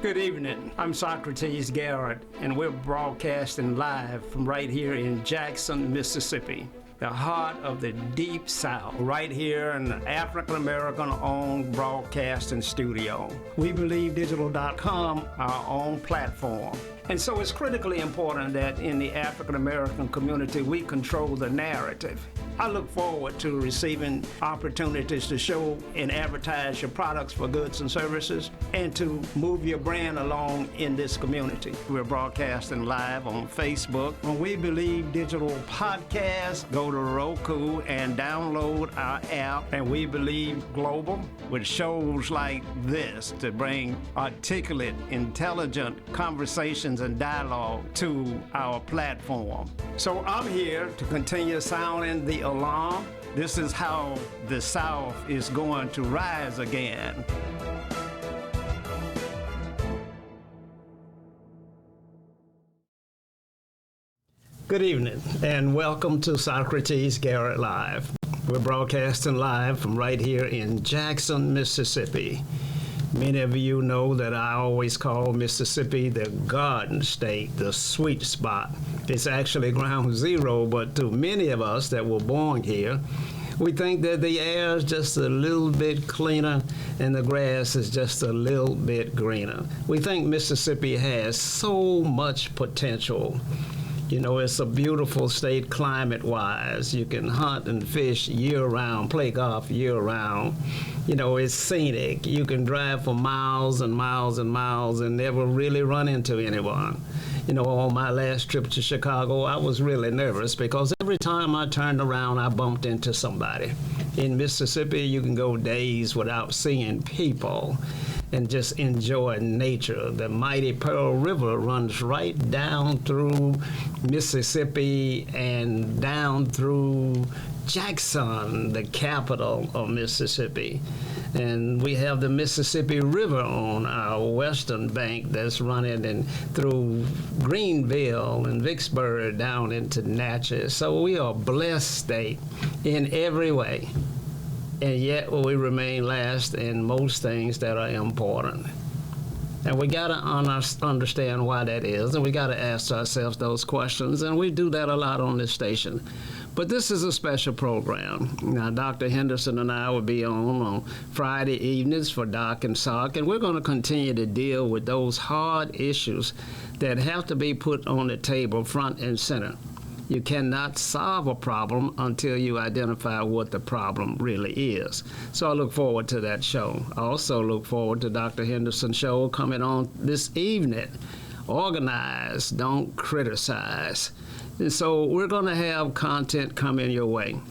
Good evening. I'm Socrates, Garrett, and we're broadcasting live from right here in Jackson, Mississippi, the heart of the Deep South, right here in the African-American-owned broadcasting studio. WeBelieveDigital.com, our own platform. And so it's critically important that in the African-American community, we control the narrative. I look forward to receiving opportunities to show and advertise your products for goods and services and to move your brand along in this community. We're broadcasting live on Facebook. When We Believe Digital Podcast, go to Roku and download our app, and We Believe Global, with shows like this to bring articulate, intelligent conversations and dialogue to our platform. So I'm here to continue sounding the alarm. This is how the South is going to rise again. Good evening and welcome to Socrates Garrett Live. We're broadcasting live from right here in Jackson, Mississippi. Many of you know that I always call Mississippi the Garden State, the sweet spot. It's actually ground zero, but to many of us that were born here, we think that the air is just a little bit cleaner and the grass is just a little bit greener. We think Mississippi has so much potential. You know, it's a beautiful state climate-wise. You can hunt and fish year-round, play golf year-round. You know, it's scenic. You can drive for miles and miles and miles and never really run into anyone. You know, on my last trip to Chicago, I was really nervous because every time I turned around, I bumped into somebody. In Mississippi, you can go days without seeing people and just enjoy nature. The mighty Pearl River runs right down through Mississippi and down through Jackson, the capital of Mississippi. And we have the Mississippi River on our western bank that's running and through Greenville and Vicksburg down into Natchez. So we are a blessed state in every way. And yet we remain last in most things that are important. And we got to understand why that is, and we got to ask ourselves those questions, and we do that a lot on this station. But this is a special program. Now, Dr. Henderson and I will be on Friday evenings for Doc and Sock, and we're going to continue to deal with those hard issues that have to be put on the table front and center. You cannot solve a problem until you identify what the problem really is. So I look forward to that show. I also look forward to Dr. Henderson's show coming on this evening. Organize, don't criticize. And so we're going to have content coming your way.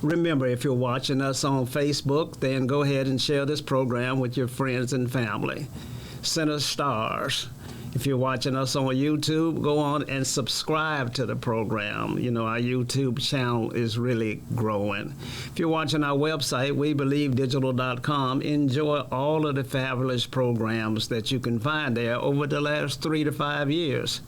Remember, if you're watching us on Facebook, then go ahead and share this program with your friends and family. Send us stars. If you're watching us on YouTube, go on and subscribe to the program. You know, our YouTube channel is really growing. If you're watching our website, WeBelieveDigital.com, enjoy all of the fabulous programs that you can find there over the last 3 to 5 years.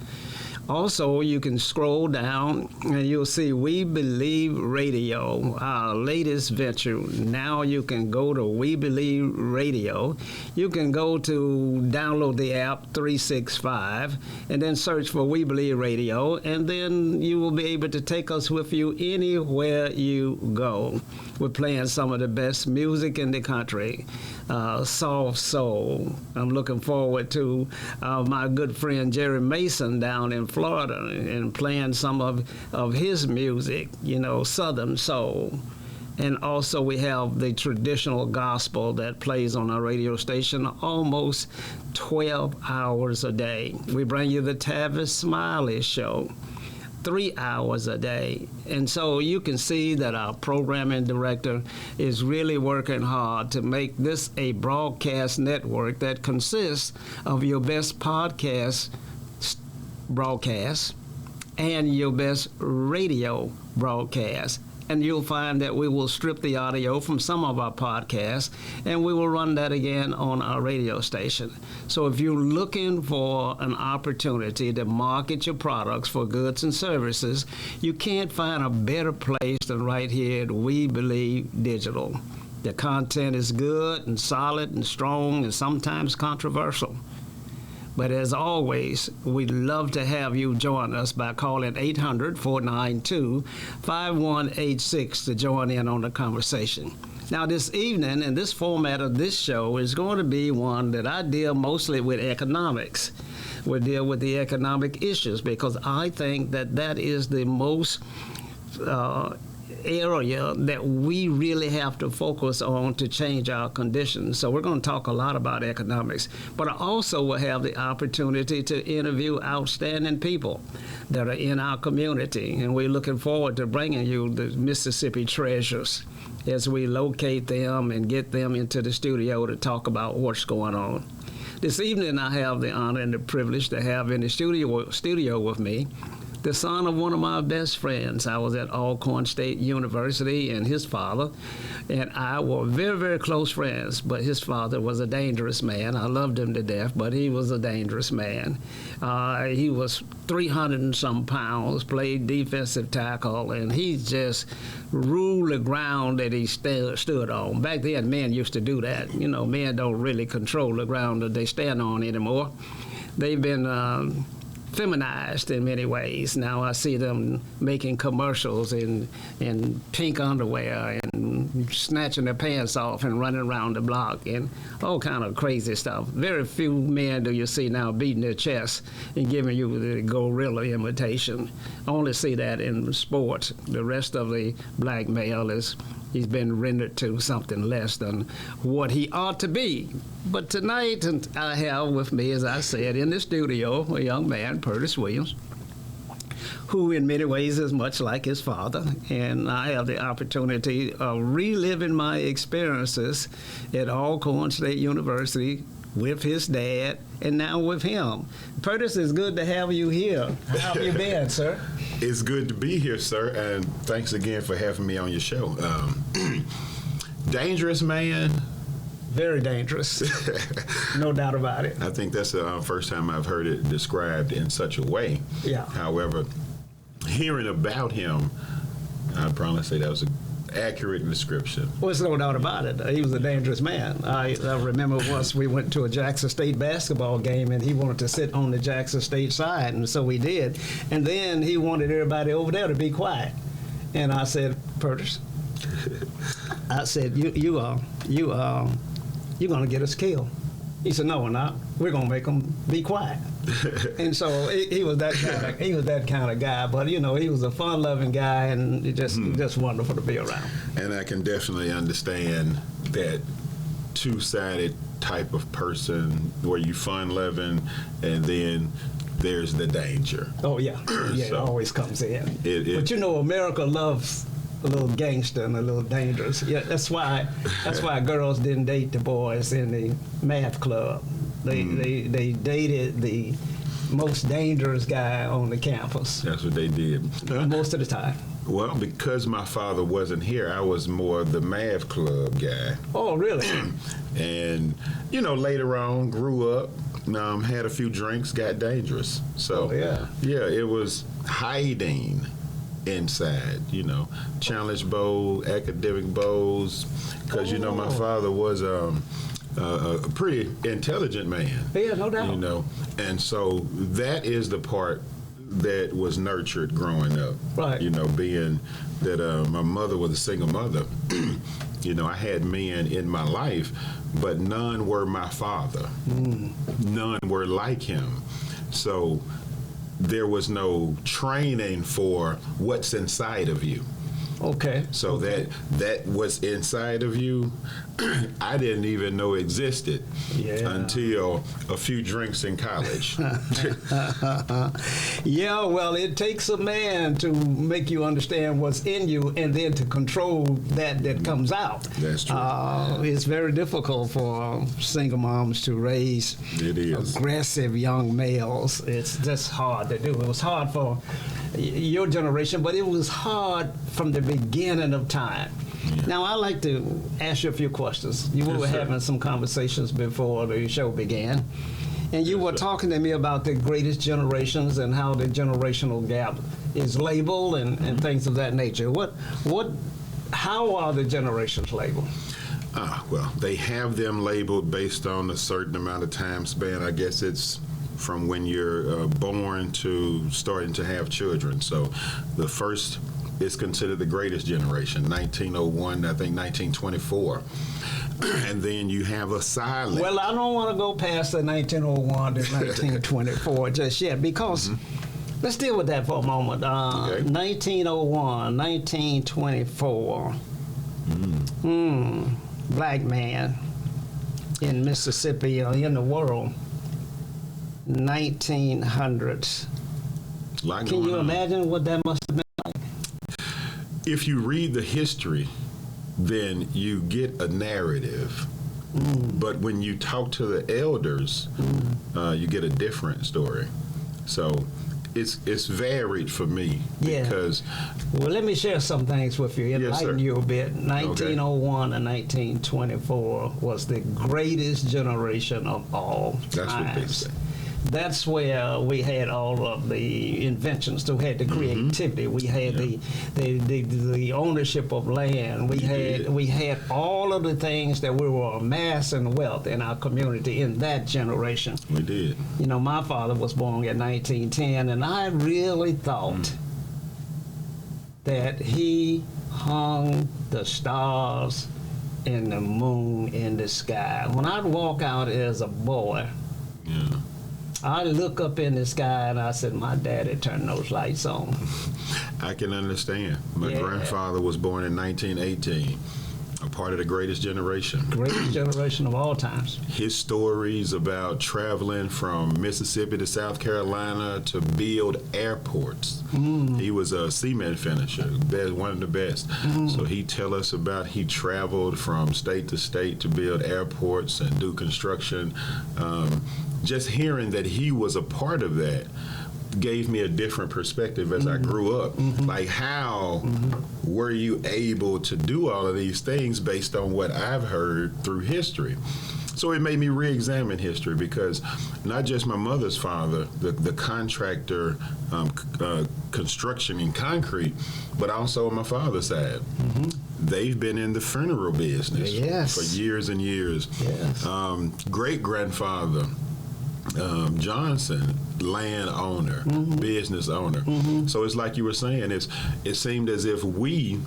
Also, you can scroll down and you'll see We Believe Radio, our latest venture. Now you can go to We Believe Radio. You can go to download the app 365 and then search for We Believe Radio, and then you will be able to take us with you anywhere you go. We're playing some of the best music in the country, soft soul. I'm looking forward to my good friend Jerry Mason down in Florida and playing some of his music, you know, Southern soul. And also we have the traditional gospel that plays on our radio station almost 12 hours a day. We bring you the Tavis Smiley Show 3 hours a day. And so you can see that our programming director is really working hard to make this a broadcast network that consists of your best podcast broadcasts and your best radio broadcasts. And you'll find that we will strip the audio from some of our podcasts, and we will run that again on our radio station. So if you're looking for an opportunity to market your products for goods and services, you can't find a better place than right here at We Believe Digital. The content is good and solid and strong and sometimes controversial. But as always, we'd love to have you join us by calling 800-492-5186 to join in on the conversation. Now, this evening, and this format of this show is going to be one that I deal mostly with economics. We deal with the economic issues because I think that that is the most area that we really have to focus on to change our conditions. So we're going to talk a lot about economics, but I also will have the opportunity to interview outstanding people that are in our community, and we're looking forward to bringing you the Mississippi treasures as we locate them and get them into the studio to talk about what's going on. This evening I have the honor and the privilege to have in the studio with me the son of one of my best friends. I was at Alcorn State University, and his father and I were very, very close friends, but his father was a dangerous man. I loved him to death, but he was a dangerous man. He was 300 and some pounds, played defensive tackle, and he just ruled the ground that he stood on. Back then, men used to do that. You know, men don't really control the ground that they stand on anymore. They've been feminized in many ways. Now I see them making commercials in pink underwear and snatching their pants off and running around the block and all kind of crazy stuff. Very few men do you see now beating their chest and giving you the gorilla imitation. I only see that in sports. The rest of the black male he's been rendered to something less than what he ought to be. But tonight, I have with me, as I said, in the studio, a young man, Curtis Williams, who in many ways is much like his father. And I have the opportunity of reliving my experiences at Alcorn State University with his dad and now with him. Curtis, it's good to have you here. How have you been, sir? It's good to be here, sir, and thanks again for having me on your show. Dangerous man. Very dangerous. No doubt about it. I think that's the first time I've heard it described in such a way. Yeah. However, hearing about him, I'd probably say that was an accurate description. Well, there's no doubt about it. He was a dangerous man. I remember once we went to a Jackson State basketball game, and he wanted to sit on the Jackson State side, and so we did. And then he wanted everybody over there to be quiet. And I said, Curtis, I said, you're going to get us killed. He said, no, we're not. We're going to make them be quiet. And so he was that kind of guy. But, you know, he was a fun-loving guy, and just wonderful to be around. And I can definitely understand that two-sided type of person where you fun-loving and then there's the danger. Oh, yeah. Yeah, so it always comes in. But, you know, America loves a little gangster and a little dangerous. Yeah, that's why girls didn't date the boys in the math club. They dated the most dangerous guy on the campus. That's what they did. Most of the time. Well, because my father wasn't here, I was more the math club guy. Oh, really? And, you know, later on, grew up, had a few drinks, got dangerous. So, yeah, it was hiding inside, you know, challenge bowl, academic bowls, because, you know, my father was a pretty intelligent man. Yeah, no doubt. You know, and so that is the part that was nurtured growing up. Right. You know, being that my mother was a single mother, you know, I had men in my life, but none were my father. None were like him. So there was no training for what's inside of you. Okay. So that what's inside of you, I didn't even know existed until a few drinks in college. Yeah, well, it takes a man to make you understand what's in you and then to control that comes out. That's true. It's very difficult for single moms to raise aggressive young males. It's just hard to do. It was hard for your generation, but it was hard from the beginning of time. Yeah. Now, I'd like to ask you a few questions. We were having some conversations before the show began, and you were talking to me about the greatest generations and how the generational gap is labeled and things of that nature. How are the generations labeled? Well, they have them labeled based on a certain amount of time span. I guess it's from when you're born to starting to have children. So the first is considered the greatest generation, 1901, I think 1924. And then you have a silent. Well, I don't want to go past the 1901 to 1924 just yet, because let's deal with that for a moment. Okay. 1901, 1924. Black man in Mississippi, in the world, 1900s. Can you imagine what that must have been like? If you read the history, then you get a narrative. But when you talk to the elders, you get a different story. So it's varied for me. Yeah. Because well, let me share some things with you, enlighten you a bit. 1901 and 1924 was the greatest generation of all times. That's what they say. That's where we had all of the inventions. We had the creativity. We had the ownership of land. We had all of the things that we were amassing wealth in our community in that generation. We did. My father was born in 1910, and I really thought that he hung the stars and the moon in the sky. When I'd walk out as a boy, I look up in the sky and I said, my daddy turned those lights on. I can understand. My grandfather was born in 1918, a part of the greatest generation. Greatest generation of all times. His stories about traveling from Mississippi to South Carolina to build airports. He was a cement finisher, one of the best. So he tell us about he traveled from state to state to build airports and do construction. Just hearing that he was a part of that gave me a different perspective as I grew up. Like, how were you able to do all of these things based on what I've heard through history? So it made me re-examine history, because not just my mother's father, the contractor, construction and concrete, but also on my father's side. They've been in the funeral business for years and years. Great-grandfather, Johnson, landowner, business owner. So it's like you were saying, it seemed as if we,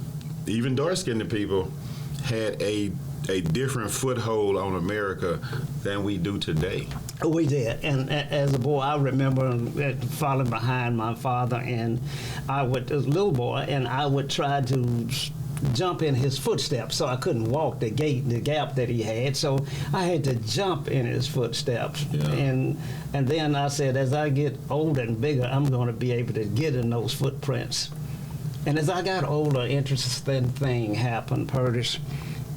even dark-skinned people, had a different foothold on America than we do today. We did, and as a boy, I remember following behind my father, and I would, as a little boy, and I would try to jump in his footsteps, so I couldn't walk the gap that he had, so I had to jump in his footsteps. And then I said, as I get older and bigger, I'm going to be able to get in those footprints. And as I got older, interesting thing happened, Curtis.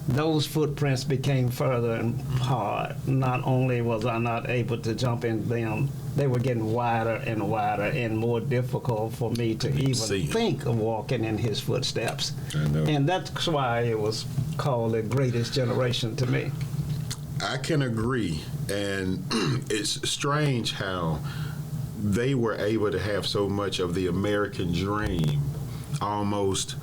Those footprints became further and hard. Not only was I not able to jump in them, they were getting wider and more difficult for me to even think of walking in his footsteps. I know. And that's why it was called the greatest generation to me. I can agree. And it's strange how they were able to have so much of the American dream almost,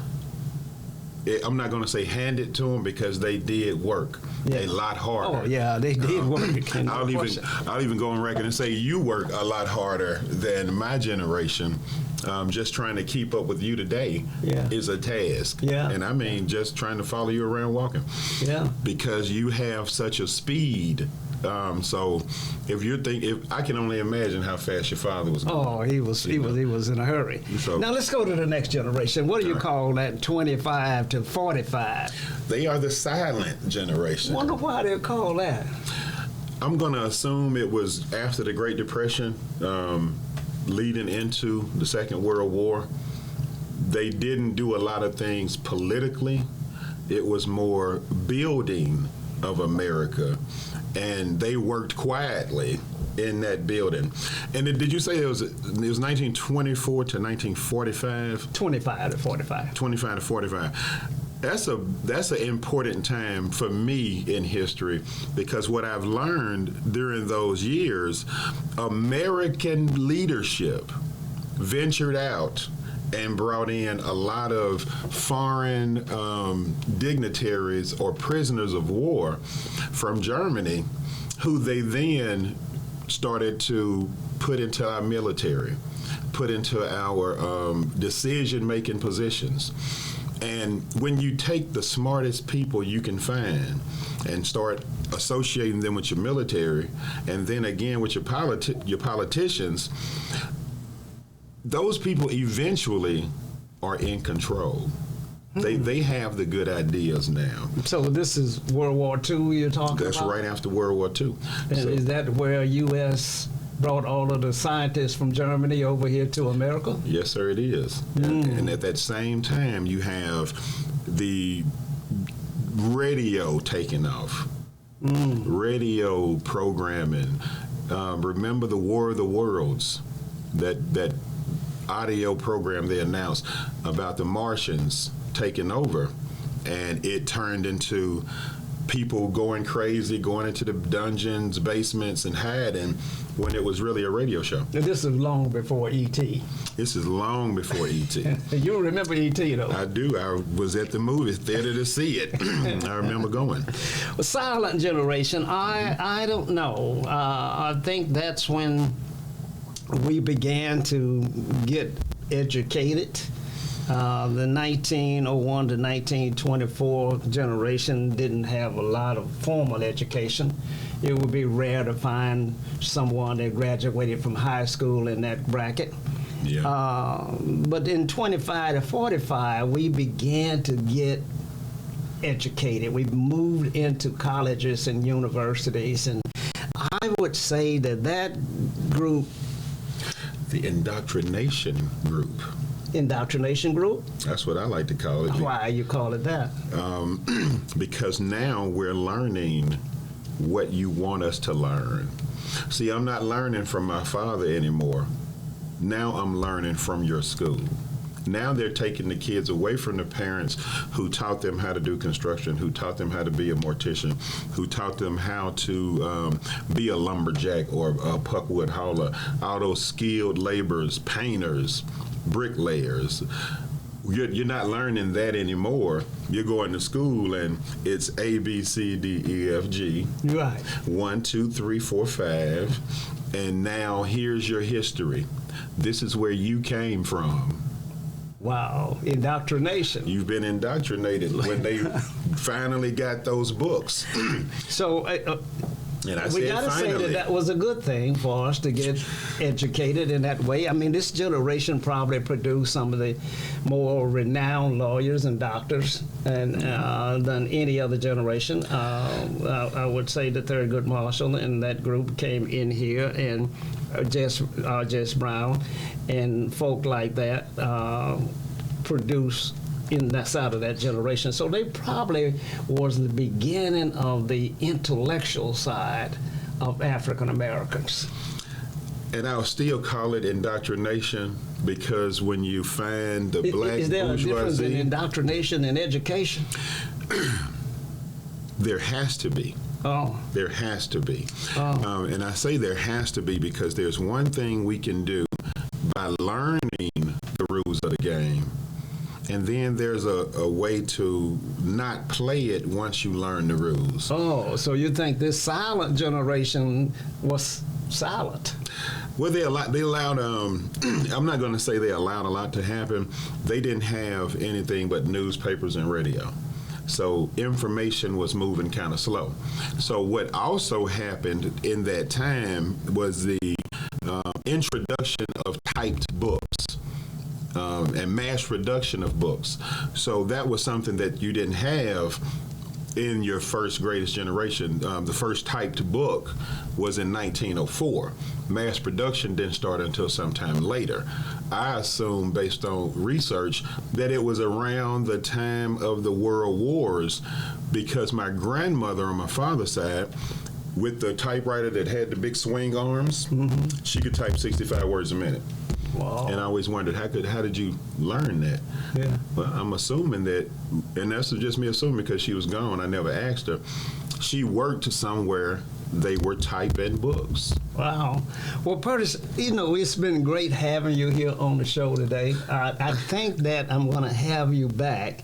I'm not going to say hand it to them, because they did work a lot harder. Oh, yeah, they did work. I'll even go on record and say you work a lot harder than my generation. Just trying to keep up with you today is a task. And I mean, just trying to follow you around walking. Because you have such a speed. So if I can only imagine how fast your father was going. Oh, he was in a hurry. So, now let's go to the next generation. What do you call that, 25 to 45? They are the silent generation. Wonder why they're called that. I'm going to assume it was after the Great Depression, leading into the Second World War. They didn't do a lot of things politically. It was more building of America. And they worked quietly in that building. And did you say it was 1924 to 1945? 25 to 45. 25 to 45. That's an important time for me in history, because what I've learned during those years, American leadership ventured out and brought in a lot of foreign dignitaries or prisoners of war from Germany, who they then started to put into our military, put into our decision-making positions. And when you take the smartest people you can find and start associating them with your military, and then again with your politicians, those people eventually are in control. They have the good ideas now. So this is World War II you're talking about? That's right after World War II. And so, is that where U.S. brought all of the scientists from Germany over here to America? Yes, sir, it is. And at that same time, you have the radio taking off, radio programming. Remember the War of the Worlds, that audio program they announced about the Martians taking over, and it turned into people going crazy, going into the dungeons, basements, and hiding, when it was really a radio show. And this is long before E.T. This is long before E.T. You remember E.T. though? I do. I was at the movie theater to see it. I remember going. Well, silent generation, I don't know. I think that's when we began to get educated. The 1901 to 1924 generation didn't have a lot of formal education. It would be rare to find someone that graduated from high school in that bracket. Yeah. But in 25 to 45, we began to get educated. We moved into colleges and universities, and I would say that group, the indoctrination group. Indoctrination group? That's what I like to call it. Why you call it that? Because now we're learning what you want us to learn. See, I'm not learning from my father anymore. Now I'm learning from your school. Now they're taking the kids away from the parents who taught them how to do construction, who taught them how to be a mortician, who taught them how to be a lumberjack or a puckwood hauler, all those skilled laborers, painters, bricklayers. You're not learning that anymore. You're going to school and it's A, B, C, D, E, F, G. Right. 1, 2, 3, 4, 5. And now here's your history. This is where you came from. Wow, indoctrination. You've been indoctrinated when they finally got those books. So and I we said got to say finally. that was a good thing for us to get educated in that way. I mean, this generation probably produced some of the more renowned lawyers and doctors than any other generation. I would say that Thurgood Marshall and that group came in here, and Jess Brown and folk like that produced in that side of that generation. So they probably was the beginning of the intellectual side of African Americans. And I'll still call it indoctrination because when you find the black is there bourgeoisie, a difference in indoctrination and education? There has to be. Oh. There has to be. Oh. And I say there has to be because there's one thing we can do by learning the rules of the game. And then there's a way to not play it once you learn the rules. Oh, so you think this silent generation was silent? Well, they allowed, I'm not going to say they allowed a lot to happen. They didn't have anything but newspapers and radio. So information was moving kind of slow. So what also happened in that time was the introduction of typed books. And mass production of books. So that was something that you didn't have in your first greatest generation. The first typed book was in 1904. Mass production didn't start until sometime later. I assume, based on research, that it was around the time of the World Wars because my grandmother on my father's side, with the typewriter that had the big swing arms, she could type 65 words a minute. Wow. And I always wondered, how did you learn that? Yeah. Well, I'm assuming that, and that's just me assuming because she was gone, I never asked her, she worked somewhere they were typing books. Wow. Well, Curtis, it's been great having you here on the show today. I think that I'm going to have you back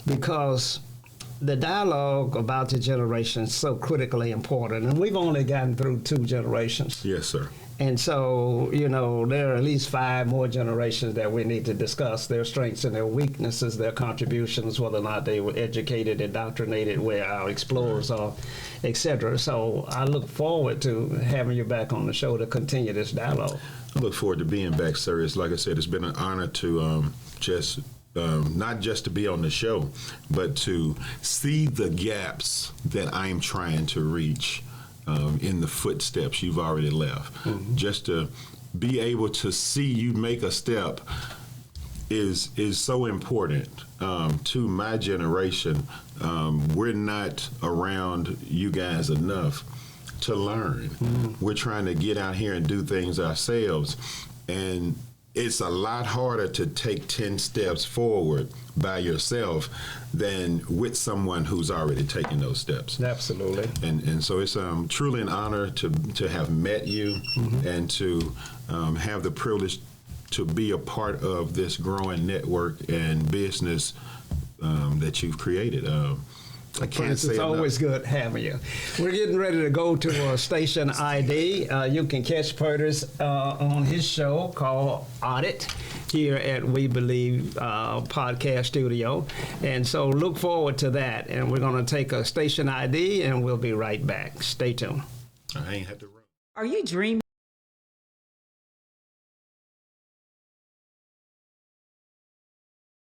because the dialogue about the generation is so critically important, and we've only gotten through 2 generations. Yes, sir. And so, there are at least 5 more generations that we need to discuss their strengths and their weaknesses, their contributions, whether or not they were educated, indoctrinated, where our explorers are, etc. So I look forward to having you back on the show to continue this dialogue. I look forward to being back, sir. It's like I said, it's been an honor to not just to be on the show, but to see the gaps that I'm trying to reach in the footsteps you've already left. Mm-hmm. Just to be able to see you make a step is so important to my generation. We're not around you guys enough to learn. Mm-hmm. We're trying to get out here and do things ourselves, and it's a lot harder to take 10 steps forward by yourself than with someone who's already taken those steps. Absolutely. And so it's truly an honor to have met you, mm-hmm. and to have the privilege to be a part of this growing network and business that you've created. I can't say it's always good having you. We're getting ready to go to Station ID. You can catch Purtis on his show called Audit here at We Believe Podcast Studio. And so look forward to that. And we're going to take a Station ID, and we'll be right back. Stay tuned. I ain't had to run. Are you dreaming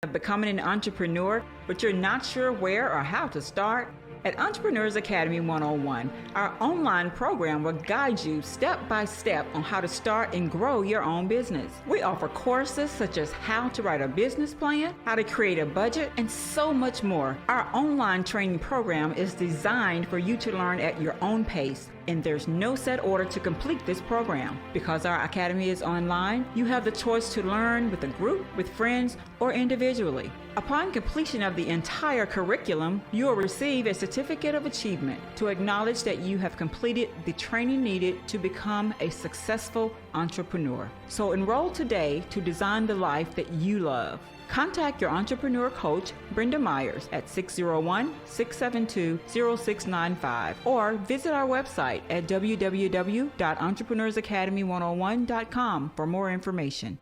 of becoming an entrepreneur, but you're not sure where or how to start? At Entrepreneurs Academy 101, our online program will guide you step by step on how to start and grow your own business. We offer courses such as how to write a business plan, how to create a budget, and so much more. Our online training program is designed for you to learn at your own pace, and there's no set order to complete this program. Because our academy is online, you have the choice to learn with a group, with friends, or individually. Upon completion of the entire curriculum, you will receive a certificate of achievement to acknowledge that you have completed the training needed to become a successful entrepreneur. So enroll today to design the life that you love. Contact your entrepreneur coach, Brenda Myers, at 601-672-0695, or visit our website at www.entrepreneursacademy101.com for more information.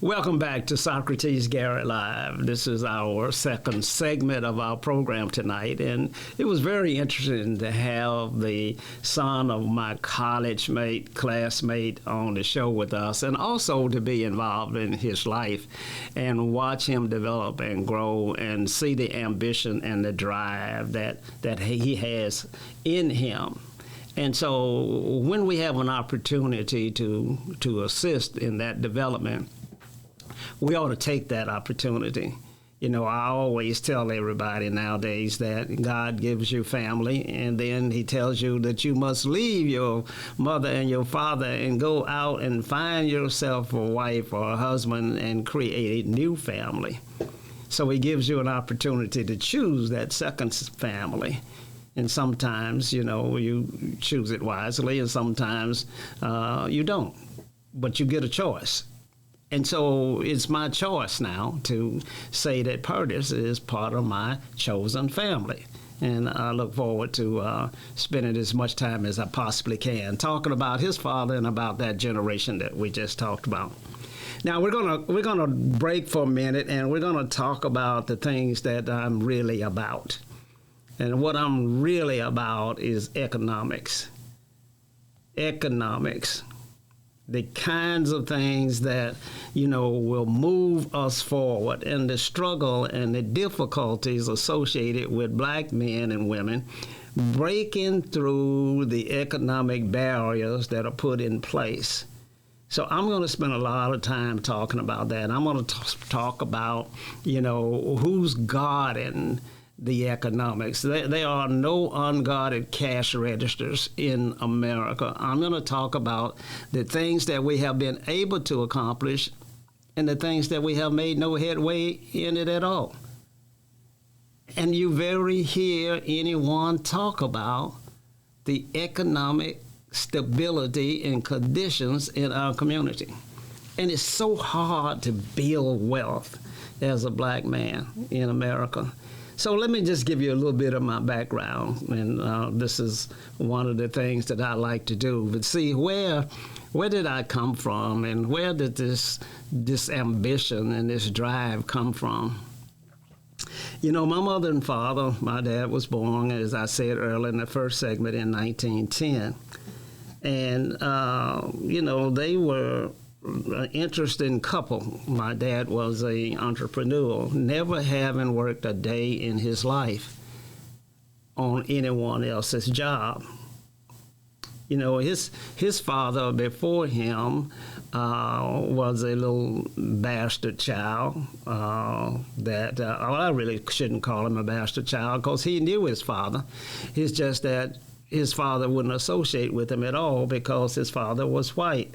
Welcome back to Socrates Garrett Live. This is our second segment of our program tonight, and it was very interesting to have the son of my college mate, classmate on the show with us, and also to be involved in his life and watch him develop and grow and see the ambition and the drive that he has in him. And so when we have an opportunity to assist in that development, we ought to take that opportunity. I always tell everybody nowadays that God gives you family, and then he tells you that you must leave your mother and your father and go out and find yourself a wife or a husband and create a new family. So he gives you an opportunity to choose that second family. And sometimes, you choose it wisely, and sometimes you don't. But you get a choice. And so it's my choice now to say that Purtis is part of my chosen family. And I look forward to spending as much time as I possibly can talking about his father and about that generation that we just talked about. Now we're gonna break for a minute, and we're gonna talk about the things that I'm really about. And what I'm really about is economics. Economics. The kinds of things that, will move us forward, and the struggle and the difficulties associated with black men and women breaking through the economic barriers that are put in place. So I'm going to spend a lot of time talking about that. I'm going to talk about, who's guarding the economics. There are no unguarded cash registers in America. I'm going to talk about the things that we have been able to accomplish and the things that we have made no headway in it at all. And you rarely hear anyone talk about the economic stability and conditions in our community. And it's so hard to build wealth. as a black man in America. So let me just give you a little bit of my background, and this is one of the things that I like to do. But see, where did I come from, and where did this ambition and this drive come from? You know, my mother and father, my dad was born, as I said earlier in the first segment, in 1910. And, you know, they were an interesting couple. My dad was an entrepreneur, never having worked a day in his life on anyone else's job. You know, his father before him was a little bastard child I really shouldn't call him a bastard child because he knew his father. It's just that his father wouldn't associate with him at all because his father was white.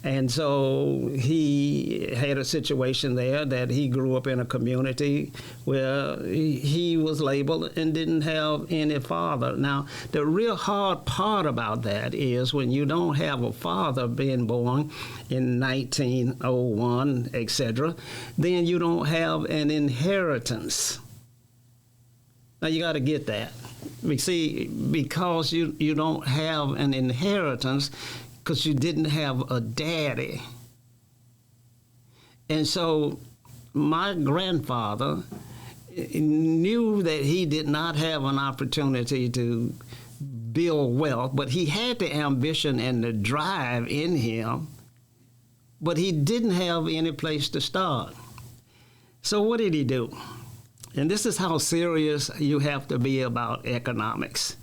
And so he had a situation there that he grew up in a community where he was labeled and didn't have any father. Now, the real hard part about that is when you don't have a father being born in 1901, etc., then you don't have an inheritance. Now, you got to get that. You see, because you don't have an inheritance, because you didn't have a daddy. And so my grandfather knew that he did not have an opportunity to build wealth, but he had the ambition and the drive in him, but he didn't have any place to start. So what did he do? And this is how serious you have to be about economics.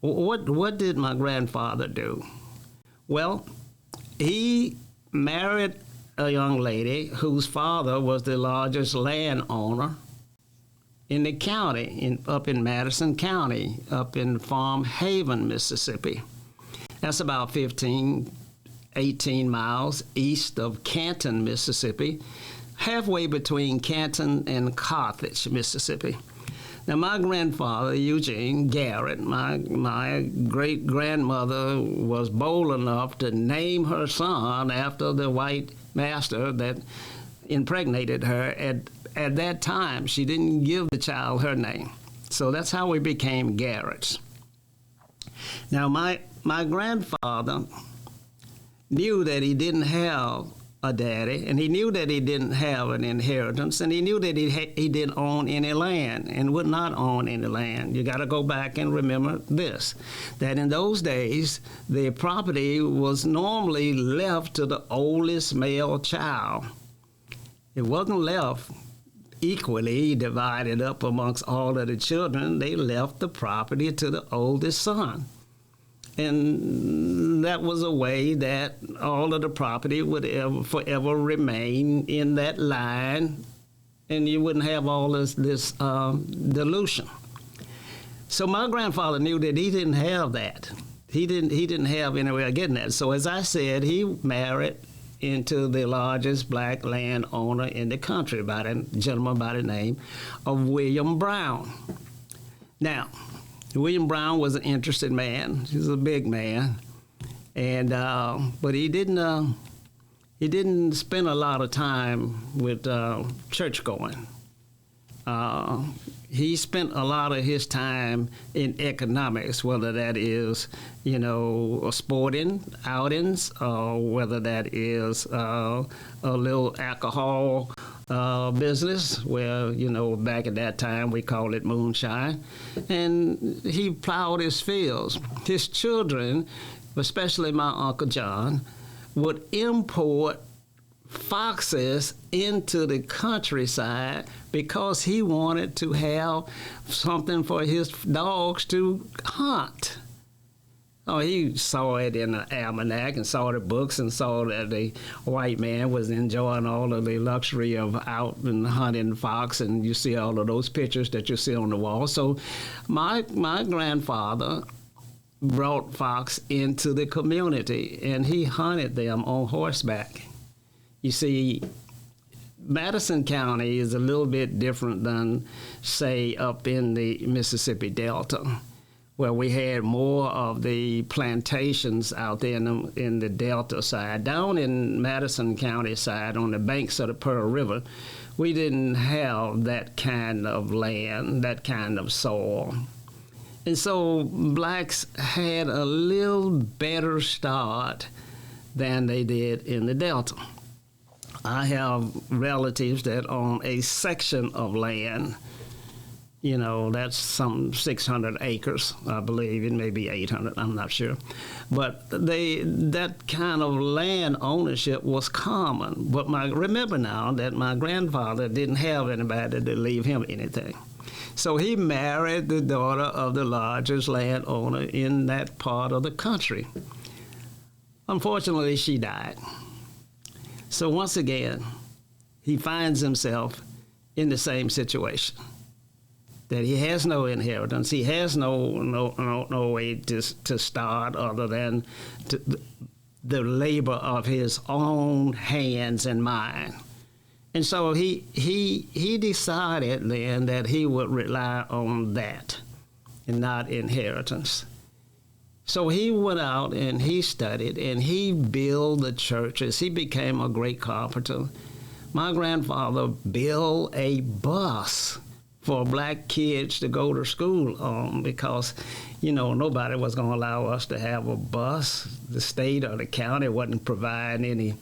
What did my grandfather do? Well, he married a young lady whose father was the largest landowner in the county, up in Madison County, up in Farm Haven, Mississippi. That's about 18 miles east of Canton, Mississippi, halfway between Canton and Carthage, Mississippi. Now, my grandfather, Eugene Garrett, my great-grandmother was bold enough to name her son after the white master that impregnated her. At that time, she didn't give the child her name. So that's how we became Garretts. Now, my grandfather knew that he didn't have a daddy, and he knew that he didn't have an inheritance, and he knew that he didn't own any land and would not own any land. You got to go back and remember this, that in those days, the property was normally left to the oldest male child. It wasn't left equally divided up amongst all of the children. They left the property to the oldest son. And that was a way that all of the property would forever remain in that line, and you wouldn't have all this dilution. So my grandfather knew that he didn't have that. He didn't have any way of getting that. So as I said, he married into the largest black landowner in the country, a gentleman by the name of William Brown. Now, William Brown was an interested man. He was a big man, and but he didn't spend a lot of time with church going. He spent a lot of his time in economics, whether that is, sporting outings, or whether that is a little alcohol business where, back at that time we called it moonshine. And he plowed his fields. His children, especially my Uncle John, would import foxes into the countryside because he wanted to have something for his dogs to hunt. Oh, he saw it in the almanac and saw the books and saw that the white man was enjoying all of the luxury of out and hunting fox, and you see all of those pictures that you see on the wall. So my grandfather brought fox into the community, and he hunted them on horseback. You see, Madison County is a little bit different than, say, up in the Mississippi Delta, where we had more of the plantations out there in the Delta side. Down in Madison County side, on the banks of the Pearl River, we didn't have that kind of land, that kind of soil. And so blacks had a little better start than they did in the Delta. I have relatives that own a section of land. You know, that's some 600 acres, I believe. It may be 800, I'm not sure. But that kind of land ownership was common. But remember now that my grandfather didn't have anybody to leave him anything. So he married the daughter of the largest landowner in that part of the country. Unfortunately, she died. So once again, he finds himself in the same situation. That he has no inheritance, he has no way to start other than the labor of his own hands and mind. And so he decided then that he would rely on that and not inheritance. So he went out and he studied and he built the churches. He became a great carpenter. My grandfather built a bus for black kids to go to school on because, you know, nobody was going to allow us to have a bus. The state or the county wasn't providing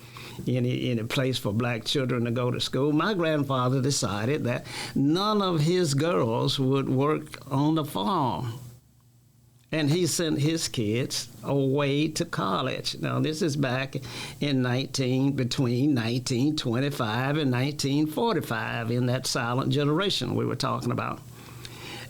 any place for black children to go to school. My grandfather decided that none of his girls would work on the farm. And he sent his kids away to college. Now, this is back in between 1925 and 1945, in that silent generation we were talking about.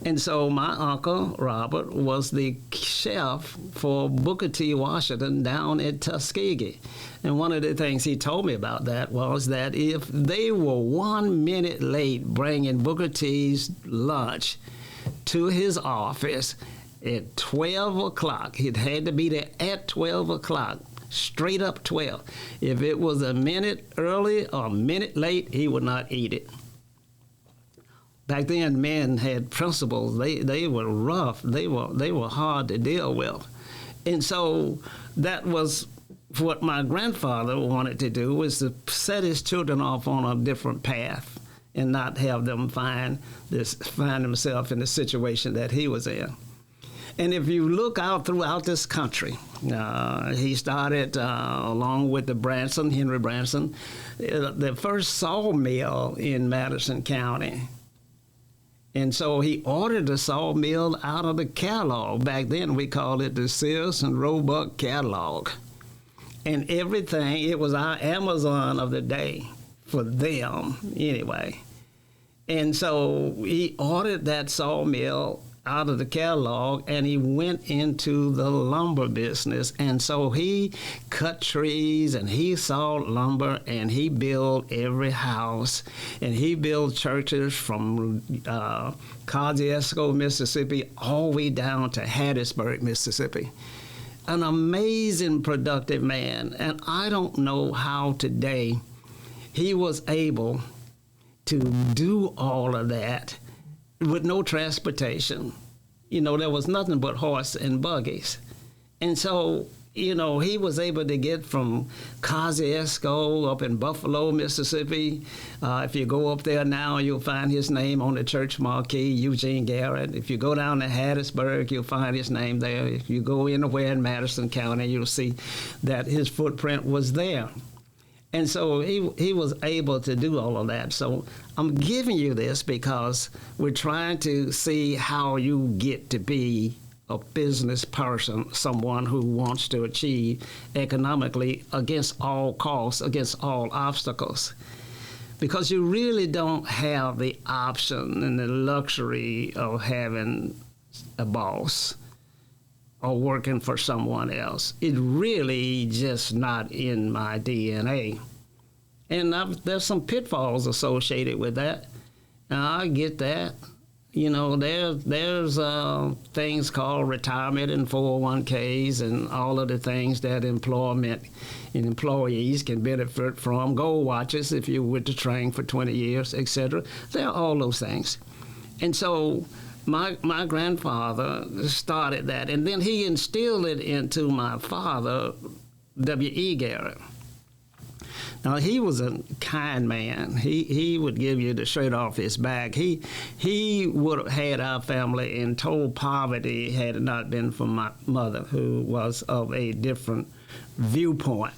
And so my uncle, Robert, was the chef for Booker T. Washington down at Tuskegee. And one of the things he told me about that was that if they were 1 minute late bringing Booker T's lunch to his office, at 12 o'clock, it had to be there at 12 o'clock, straight up 12. If it was a minute early or a minute late, he would not eat it. Back then, men had principles. They were rough. They were hard to deal with. And so that was what my grandfather wanted to do, was to set his children off on a different path and not have them find themselves in the situation that he was in. And if you look out throughout this country, he started along with Henry Branson, the first sawmill in Madison County. And so he ordered the sawmill out of the catalog. Back then we called it the Sears and Roebuck catalog. And everything, it was our Amazon of the day for them anyway. And so he ordered that sawmill out of the catalog, and he went into the lumber business. And so he cut trees and he sawed lumber and he built every house, and he built churches from Kosciuszko, Mississippi, all the way down to Hattiesburg, Mississippi. An amazing, productive man. And I don't know how today he was able to do all of that with no transportation. You know, there was nothing but horse and buggies. And so, you know, he was able to get from Kosciuszko up in Buffalo, Mississippi. If you go up there now, you'll find his name on the church marquee, Eugene Garrett. If you go down to Hattiesburg, you'll find his name there. If you go anywhere in Madison County, you'll see that his footprint was there. And so he was able to do all of that. So I'm giving you this because we're trying to see how you get to be a business person, someone who wants to achieve economically against all costs, against all obstacles. Because you really don't have the option and the luxury of having a boss or working for someone else. It really just not in my DNA. And there's some pitfalls associated with that. I get that. You know, there's things called retirement and 401ks and all of the things that employment and employees can benefit from. Gold watches if you were to train for 20 years, etc. There are all those things. And so my grandfather started that, and then he instilled it into my father, W.E. Garrett. Now, he was a kind man. He would give you the shirt off his back. He would have had our family in total poverty had it not been for my mother, who was of a different viewpoint.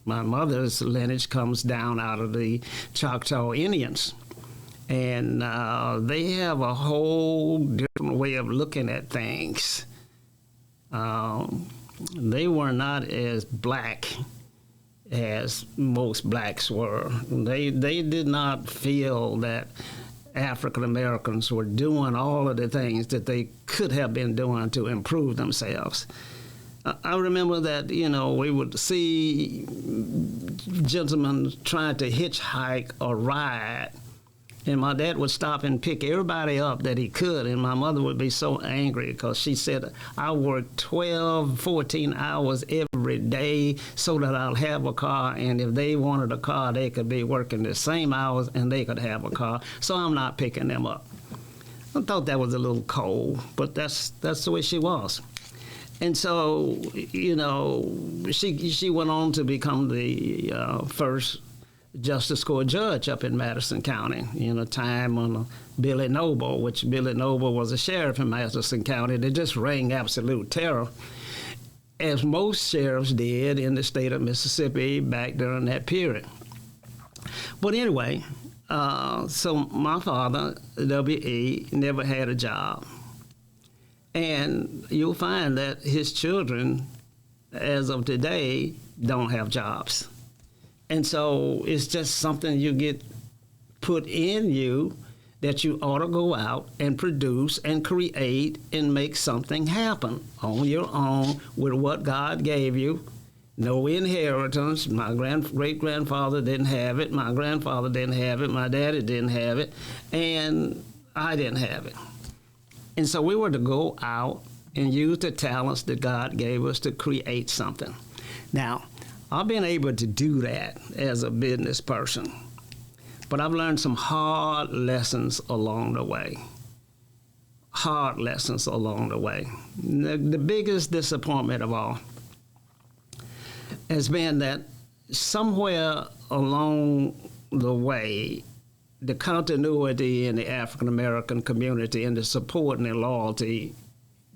My mother's lineage comes down out of the Choctaw Indians, and they have a whole different way of looking at things. They were not as black as most blacks were. They did not feel that African Americans were doing all of the things that they could have been doing to improve themselves. I remember that, we would see gentlemen trying to hitchhike or ride, and my dad would stop and pick everybody up that he could, and my mother would be so angry because she said, I work 12, 14 hours every day so that I'll have a car, and if they wanted a car, they could be working the same hours and they could have a car, so I'm not picking them up. I thought that was a little cold, but that's the way she was. And so, she went on to become the first Justice Court judge up in Madison County in a time on Billy Noble, which Billy Noble was a sheriff in Madison County that just reigned absolute terror, as most sheriffs did in the state of Mississippi back during that period. But anyway, so my father, W.E., never had a job. And you'll find that his children, as of today, don't have jobs. And so it's just something you get put in you that you ought to go out and produce and create and make something happen on your own with what God gave you. No inheritance. My great-grandfather didn't have it. My grandfather didn't have it. My daddy didn't have it. And I didn't have it. And so we were to go out and use the talents that God gave us to create something. Now, I've been able to do that as a business person, but I've learned some hard lessons along the way. Hard lessons along the way. The biggest disappointment of all has been that somewhere along the way, the continuity in the African American community and the support and the loyalty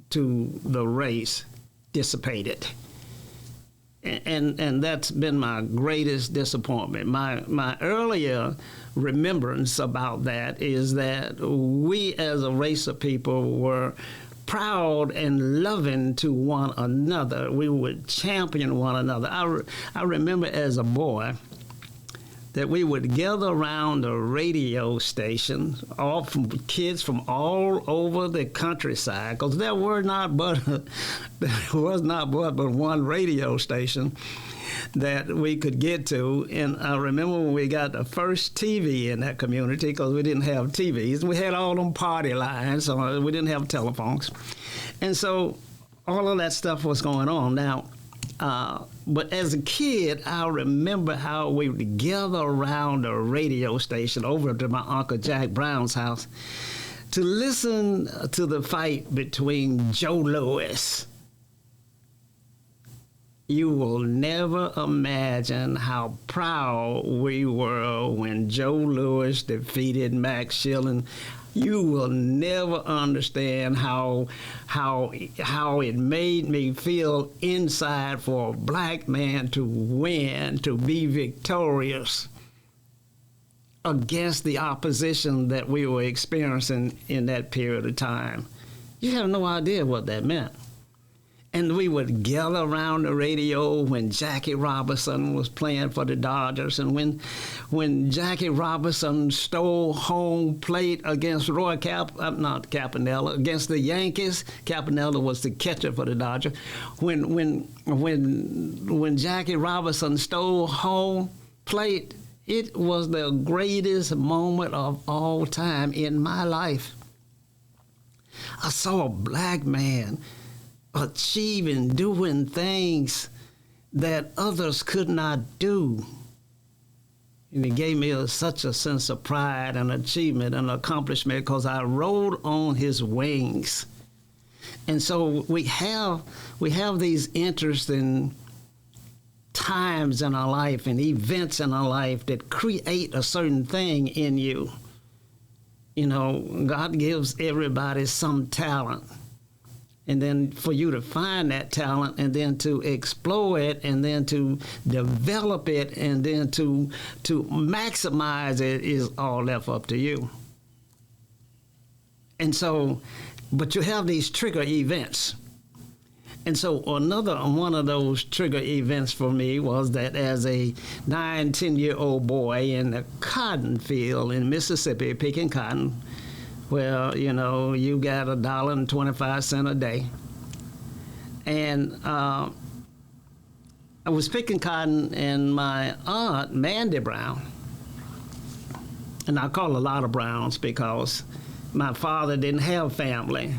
to the race dissipated. And that's been my greatest disappointment. My earlier remembrance about that is that we as a race of people were proud and loving to one another. We would champion one another. I remember as a boy that we would gather around a radio station, all from kids from all over the countryside, because there was not but one radio station that we could get to. And I remember when we got the first TV in that community, because we didn't have TVs. We had all them party lines, so we didn't have telephones. And so all of that stuff was going on. Now, but as a kid, I remember how we would gather around a radio station over to my Uncle Jack Brown's house to listen to the fight between Joe Louis. You will never imagine how proud we were when Joe Louis defeated Max Schilling. You will never understand how it made me feel inside for a black man to win, to be victorious against the opposition that we were experiencing in that period of time. You have no idea what that meant. And we would gather around the radio when Jackie Robinson was playing for the Dodgers, and when Jackie Robinson stole home plate against against the Yankees. Campanella was the catcher for the Dodgers. When Jackie Robinson stole home plate, it was the greatest moment of all time in my life. I saw a black man achieving, doing things that others could not do. And it gave me such a sense of pride and achievement and accomplishment because I rode on his wings. And so we have these interesting times in our life and events in our life that create a certain thing in you. You know, God gives everybody some talent. And then for you to find that talent and then to explore it and then to develop it and then to maximize it is all left up to you. And so, but you have these trigger events. And so another one of those trigger events for me was that as a 9, 10-year-old boy in the cotton field in Mississippi picking cotton, well, you know, you got $1.25 a day. And I was picking cotton, and my aunt, Mandy Brown, and I call a lot of Browns because my father didn't have family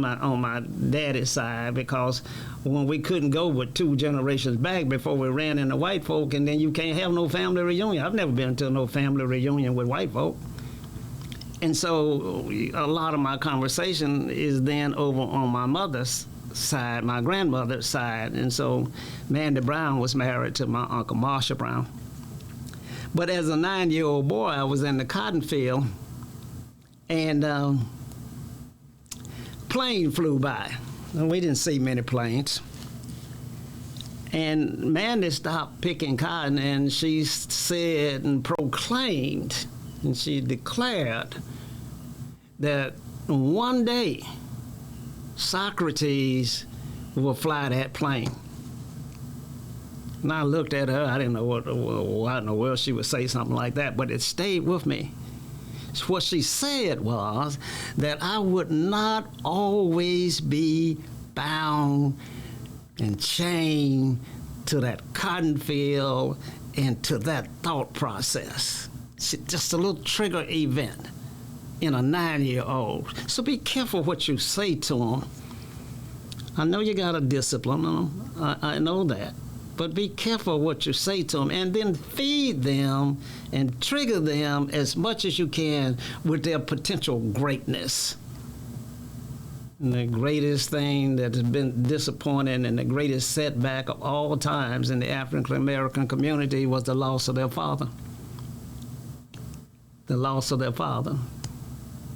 on my daddy's side, because when we couldn't go with 2 generations back before we ran into white folk, and then you can't have no family reunion. I've never been to no family reunion with white folk. And so a lot of my conversation is then over on my mother's side, my grandmother's side. And so Mandy Brown was married to my Uncle Marshall Brown. But as a 9-year-old boy, I was in the cotton field, and plane flew by. And we didn't see many planes. And Mandy stopped picking cotton, and she said and proclaimed, and she declared that one day Socrates will fly that plane. And I looked at her. I didn't know what in the world she would say something like that, but it stayed with me. What she said was that I would not always be bound and chained to that cotton field and to that thought process. Just a little trigger event in a 9-year-old. So be careful what you say to them. I know you got to discipline them. I know that. But be careful what you say to them, and then feed them and trigger them as much as you can with their potential greatness. And the greatest thing that has been disappointing and the greatest setback of all times in the African American community was the loss of their father. The loss of their father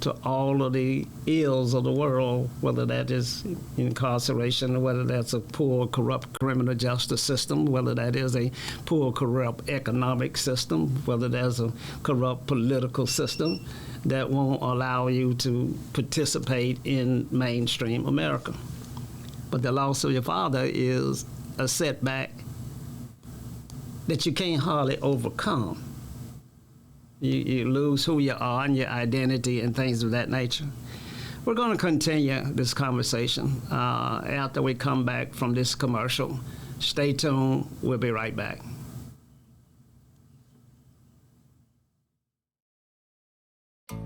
to all of the ills of the world, whether that is incarceration, whether that's a poor, corrupt criminal justice system, whether that is a poor, corrupt economic system, whether there's a corrupt political system that won't allow you to participate in mainstream America. But the loss of your father is a setback that you can't hardly overcome. You lose who you are and your identity and things of that nature. We're going to continue this conversation after we come back from this commercial. Stay tuned. We'll be right back.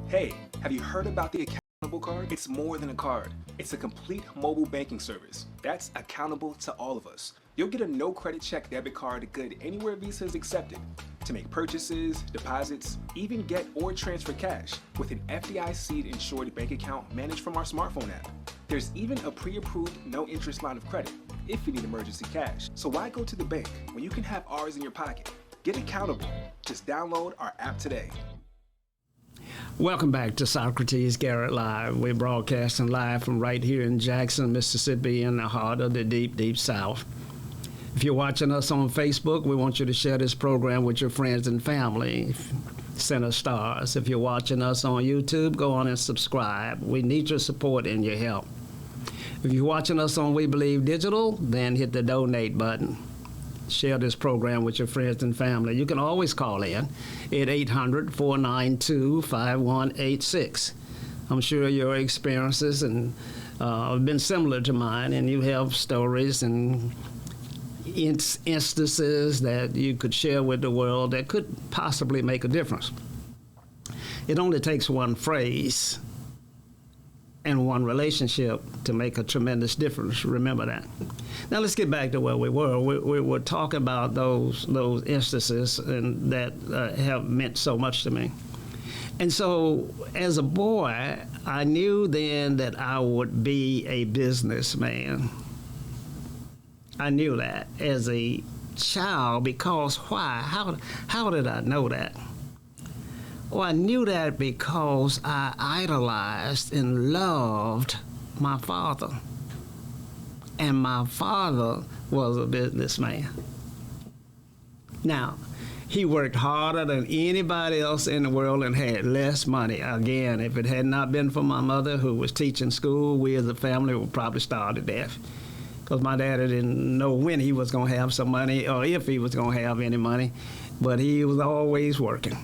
Hey, have you heard about the Accountable Card? It's more than a card. It's a complete mobile banking service that's accountable to all of us. You'll get a no-credit check debit card good anywhere Visa is accepted to make purchases, deposits, even get or transfer cash with an FDIC-insured bank account managed from our smartphone app. There's even a pre-approved no-interest line of credit if you need emergency cash. So why go to the bank when you can have ours in your pocket? Get accountable. Just download our app today. Welcome back to Socrates Garrett Live. We're broadcasting live from right here in Jackson, Mississippi, in the heart of the deep, deep South. If you're watching us on Facebook, we want you to share this program with your friends and family. Send us stars. If you're watching us on YouTube, go on and subscribe. We need your support and your help. If you're watching us on We Believe Digital, then hit the donate button. Share this program with your friends and family. You can always call in at 800-492-5186. I'm sure your experiences have been similar to mine, and you have stories and instances that you could share with the world that could possibly make a difference. It only takes one phrase and one relationship to make a tremendous difference. Remember that. Now let's get back to where we were. We were talking about those instances and that have meant so much to me. And so as a boy, I knew then that I would be a businessman. I knew that as a child because why? How did I know that? Well, I knew that because I idolized and loved my father. And my father was a businessman. Now, he worked harder than anybody else in the world and had less money. Again, if it had not been for my mother, who was teaching school, we as a family would probably starve to death. Because my daddy didn't know when he was going to have some money or if he was going to have any money. But he was always working.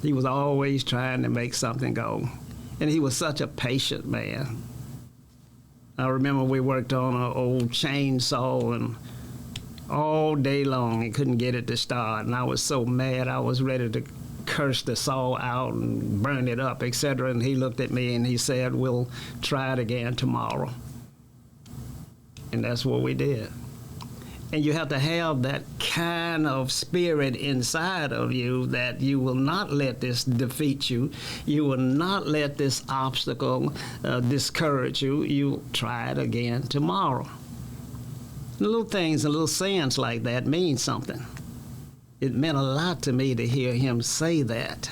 He was always trying to make something go. And he was such a patient man. I remember we worked on an old chainsaw and all day long and couldn't get it to start. And I was so mad, I was ready to curse the saw out and burn it up, etc. And he looked at me and he said, "We'll try it again tomorrow." And that's what we did. And you have to have that kind of spirit inside of you that you will not let this defeat you. You will not let this obstacle discourage you. You'll try it again tomorrow. Little things and little sayings like that mean something. It meant a lot to me to hear him say that.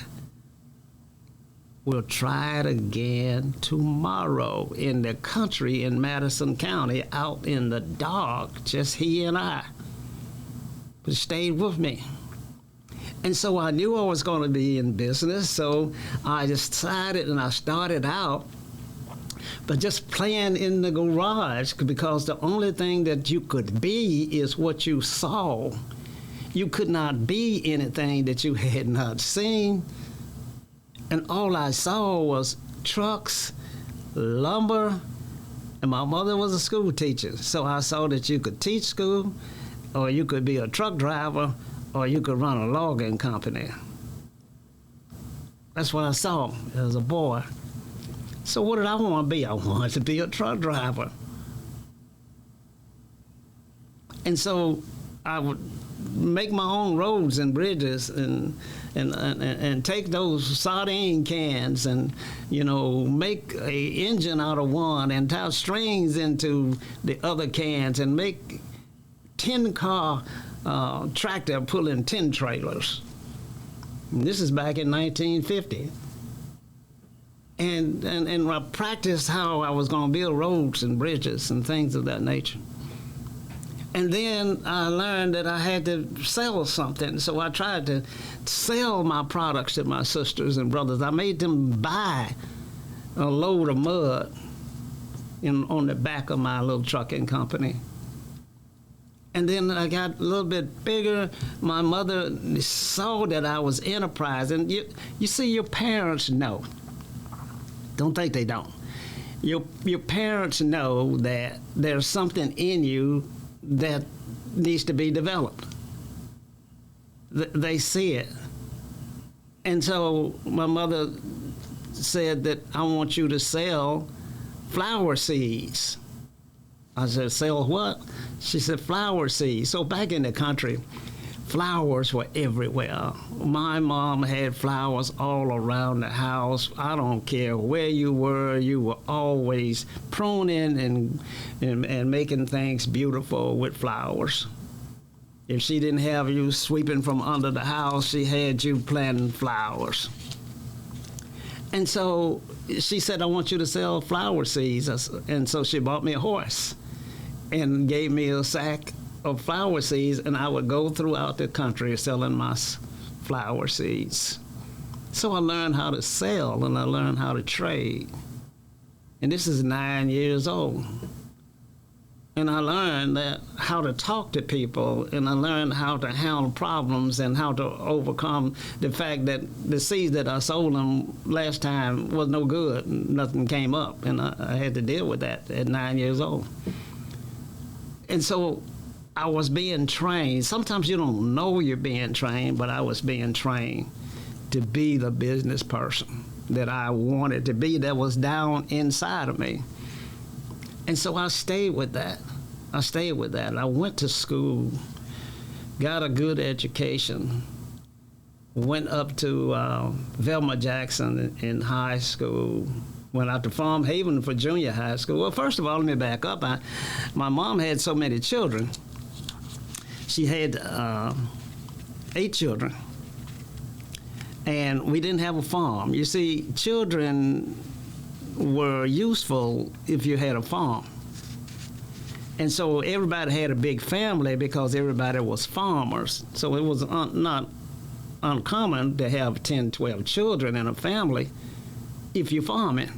We'll try it again tomorrow in the country in Madison County, out in the dark, just he and I. But it stayed with me. And so I knew I was going to be in business, so I decided and I started out but just playing in the garage, because the only thing that you could be is what you saw. You could not be anything that you had not seen. And all I saw was trucks, lumber, and my mother was a school teacher. So I saw that you could teach school, or you could be a truck driver, or you could run a logging company. That's what I saw as a boy. So what did I want to be? I wanted to be a truck driver. And so I would make my own roads and bridges and take those sardine cans and, make an engine out of one and tie strings into the other cans and make 10-car tractor pulling 10 trailers. And this is back in 1950. And I practiced how I was going to build roads and bridges and things of that nature. And then I learned that I had to sell something, so I tried to sell my products to my sisters and brothers. I made them buy a load of mud on the back of my little trucking company. And then I got a little bit bigger. My mother saw that I was enterprising. You see, your parents know. Don't think they don't. Your parents know that there's something in you that needs to be developed. They see it. And so my mother said that I want you to sell flower seeds. I said, sell what? She said, flower seeds. So back in the country, flowers were everywhere. My mom had flowers all around the house. I don't care where you were always pruning and making things beautiful with flowers. If she didn't have you sweeping from under the house, she had you planting flowers. And so she said, I want you to sell flower seeds. And so she bought me a horse and gave me a sack of flower seeds, and I would go throughout the country selling my flower seeds. So I learned how to sell and I learned how to trade. And this is 9 years old. And I learned how to talk to people, and I learned how to handle problems and how to overcome the fact that the seeds that I sold them last time was no good. Nothing came up, and I had to deal with that at 9 years old. And so I was being trained. Sometimes you don't know you're being trained, but I was being trained to be the business person that I wanted to be, that was down inside of me. And so I stayed with that. I went to school, got a good education, went up to Velma Jackson in high school, went out to Farm Haven for junior high school. Well, first of all, let me back up. My mom had so many children She had 8 children, and we didn't have a farm. You see, children were useful if you had a farm. And so everybody had a big family because everybody was farmers. So it was not uncommon to have 10, 12 children in a family if you're farming.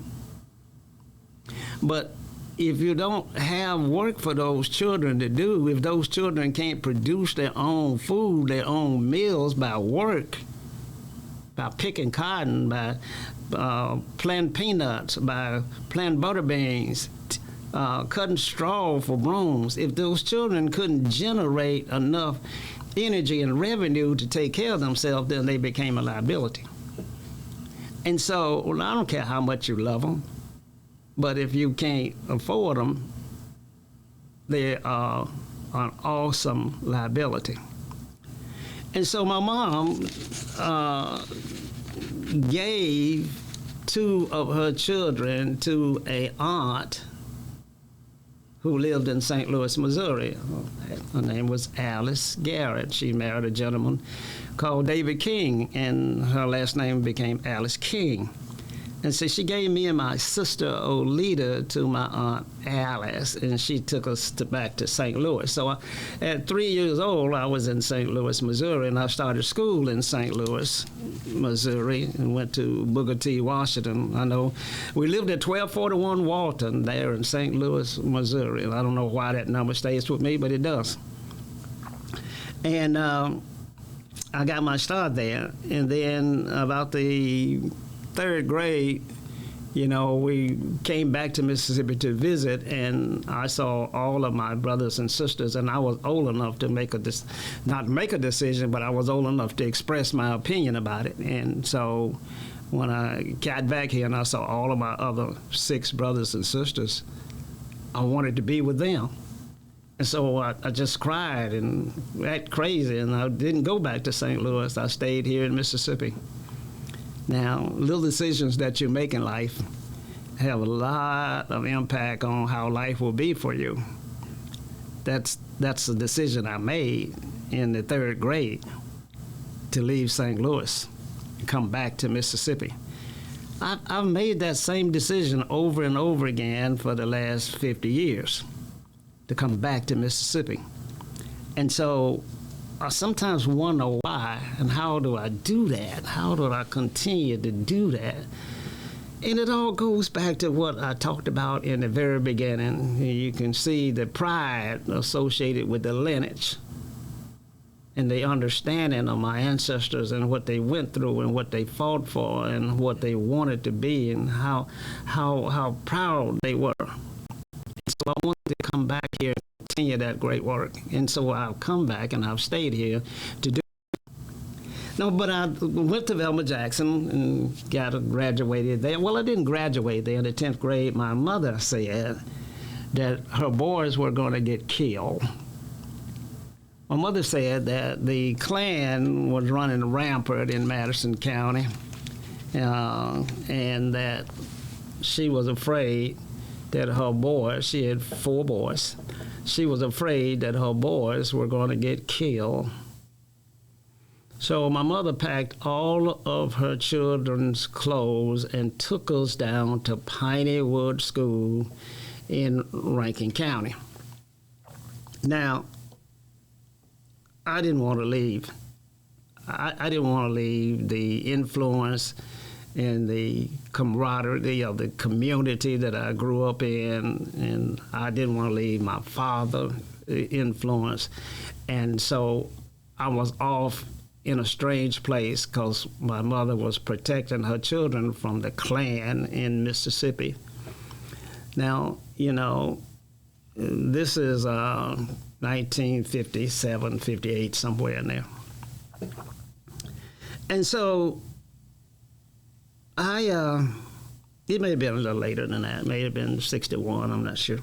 But if you don't have work for those children to do, if those children can't produce their own food, their own meals by work, by picking cotton, by planting peanuts, by planting butter beans, cutting straw for brooms, if those children couldn't generate enough energy and revenue to take care of themselves, then they became a liability. And so, well, I don't care how much you love them, but if you can't afford them, they are an awesome liability. And so my mom gave 2 of her children to an aunt who lived in St. Louis, Missouri. Her name was Alice Garrett. She married a gentleman called David King, and her last name became Alice King. And so she gave me and my sister Olita to my Aunt Alice, and she took us back to St. Louis. So at 3 years old, I was in St. Louis, Missouri, and I started school in St. Louis, Missouri, and went to Booker T. Washington. I know we lived at 1241 Walton there in St. Louis, Missouri, and I don't know why that number stays with me, but it does. And I got my start there, and then about the 3rd grade, you know, we came back to Mississippi to visit, and I saw all of my brothers and sisters, and I was old enough to not make a decision, but I was old enough to express my opinion about it. And so when I got back here and I saw all of my other 6 brothers and sisters, I wanted to be with them. And so I just cried and acted crazy, and I didn't go back to St. Louis. I stayed here in Mississippi. Now, little decisions that you make in life have a lot of impact on how life will be for you. That's the decision I made in the 3rd grade, to leave St. Louis and come back to Mississippi. I've made that same decision over and over again for the last 50 years, to come back to Mississippi. And so I sometimes wonder why, and how do I do that? How do I continue to do that? And it all goes back to what I talked about in the very beginning. You can see the pride associated with the lineage and the understanding of my ancestors and what they went through and what they fought for and what they wanted to be and how proud they were. So I wanted to come back here and continue that great work. And so I've come back and I've stayed here to do it. No, but I went to Velma Jackson and graduated there. Well, I didn't graduate there in the 10th grade. My mother said that her boys were going to get killed. My mother said that the Klan was running rampant in Madison County, and that she was afraid that her boys, she had 4 boys, she was afraid that her boys were going to get killed. So my mother packed all of her children's clothes and took us down to Piney Wood School in Rankin County. Now, I didn't want to leave. I didn't want to leave the influence and the camaraderie of the community that I grew up in, and I didn't want to leave my father's influence. And so I was off in a strange place because my mother was protecting her children from the Klan in Mississippi. Now, you know, this is 1957, 58, somewhere in there. And so it may have been a little later than that. It may have been 61, I'm not sure.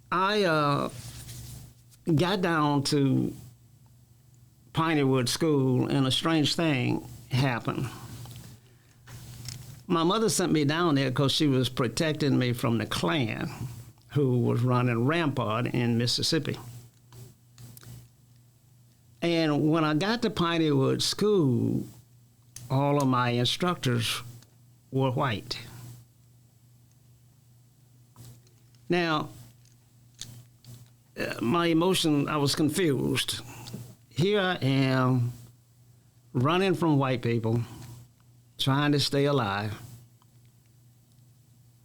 I got down to Piney Wood School, and a strange thing happened. My mother sent me down there because she was protecting me from the Klan, who was running rampart in Mississippi. And when I got to Pineywood School, all of my instructors were white. Now, my emotion, I was confused. Here I am running from white people, trying to stay alive.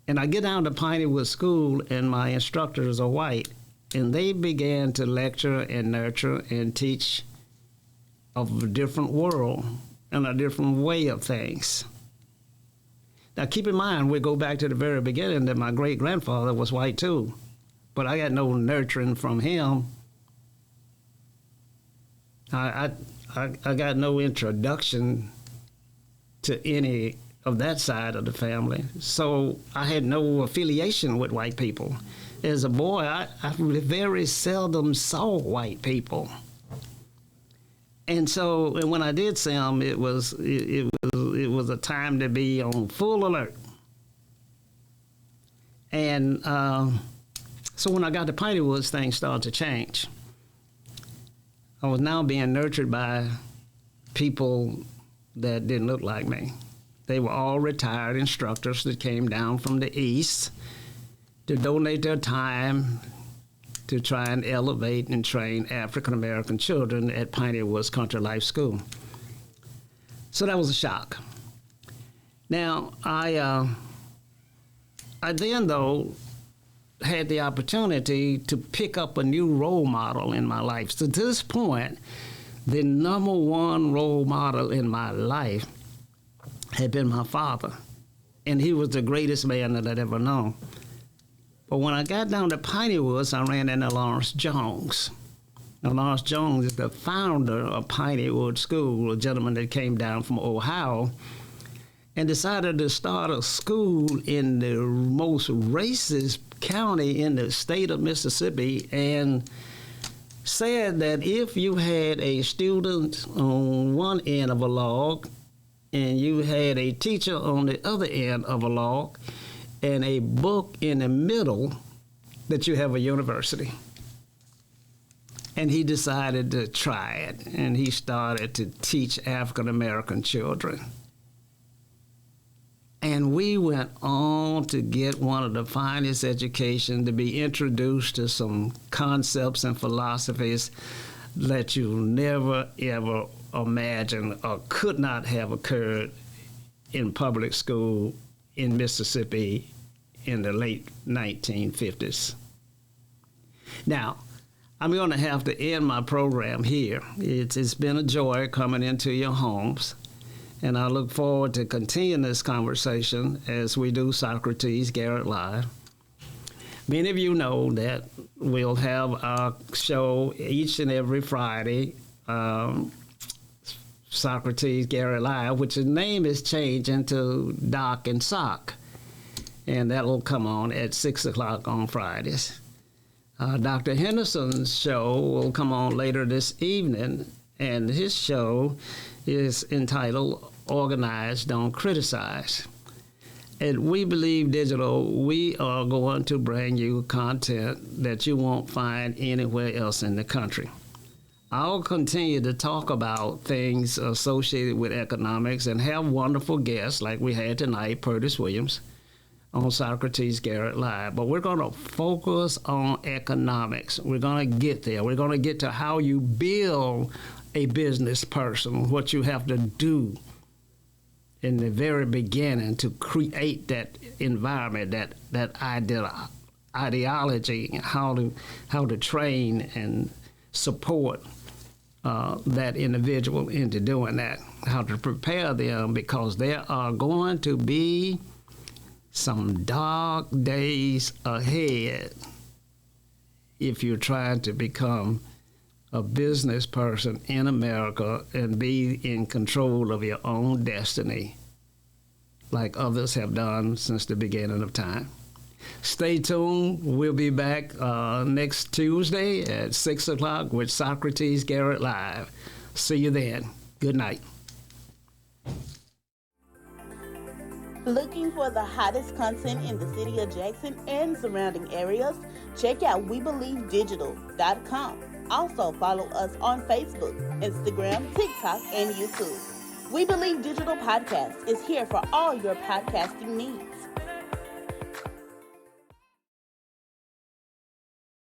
And I get down to Pineywood School, and my instructors are white, and they began to lecture and nurture and teach of a different world and a different way of things. Now, keep in mind, we go back to the very beginning that my great-grandfather was white, too, but I got no nurturing from him. I got no introduction to any of that side of the family, so I had no affiliation with white people. As a boy, I very seldom saw white people, and when I did see them, it was a time to be on full alert. And so when I got to Pineywood, things started to change. I was now being nurtured by people that didn't look like me. They were all retired instructors that came down from the East to donate their time to try and elevate and train African-American children at Pineywood's Country Life School. So that was a shock. Now, I then, though, had the opportunity to pick up a new role model in my life. So to this point, the number one role model in my life had been my father, and he was the greatest man that I'd ever known. But when I got down to Pineywood, I ran into Lawrence Jones. Now, Lawrence Jones is the founder of Pineywood School, a gentleman that came down from Ohio and decided to start a school in the most racist county in the state of Mississippi, and said that if you had a student on one end of a log and you had a teacher on the other end of a log and a book in the middle, that you have a university. And he decided to try it, and he started to teach African-American children. And we went on to get one of the finest education, to be introduced to some concepts and philosophies that you never, ever imagined or could not have occurred in public school in Mississippi in the late 1950s. Now, I'm going to have to end my program here. It's been a joy coming into your homes. And I look forward to continuing this conversation as we do Socrates Garrett Live. Many of you know that we'll have our show each and every Friday, Socrates Garrett Live, which the name is changing to Doc and Sock. And that will come on at 6 o'clock on Fridays. Dr. Henderson's show will come on later this evening, and his show is entitled Organize, Don't Criticize. At We Believe Digital, we are going to bring you content that you won't find anywhere else in the country. I'll continue to talk about things associated with economics and have wonderful guests like we had tonight, Curtis Williams, on Socrates Garrett Live. But we're going to focus on economics. We're going to get there. We're going to get to how you build a business person, what you have to do in the very beginning to create that environment, that ideology, how to train and support that individual into doing that, how to prepare them, because there are going to be some dark days ahead if you're trying to become a business person in America and be in control of your own destiny like others have done since the beginning of time. Stay tuned. We'll be back next Tuesday at 6 o'clock with Socrates Garrett Live. See you then. Good night. Looking for the hottest content in the city of Jackson and surrounding areas? Check out WeBelieveDigital.com. Also follow us on Facebook, Instagram, TikTok, and YouTube. We believe Digital Podcast is here for all your podcasting needs.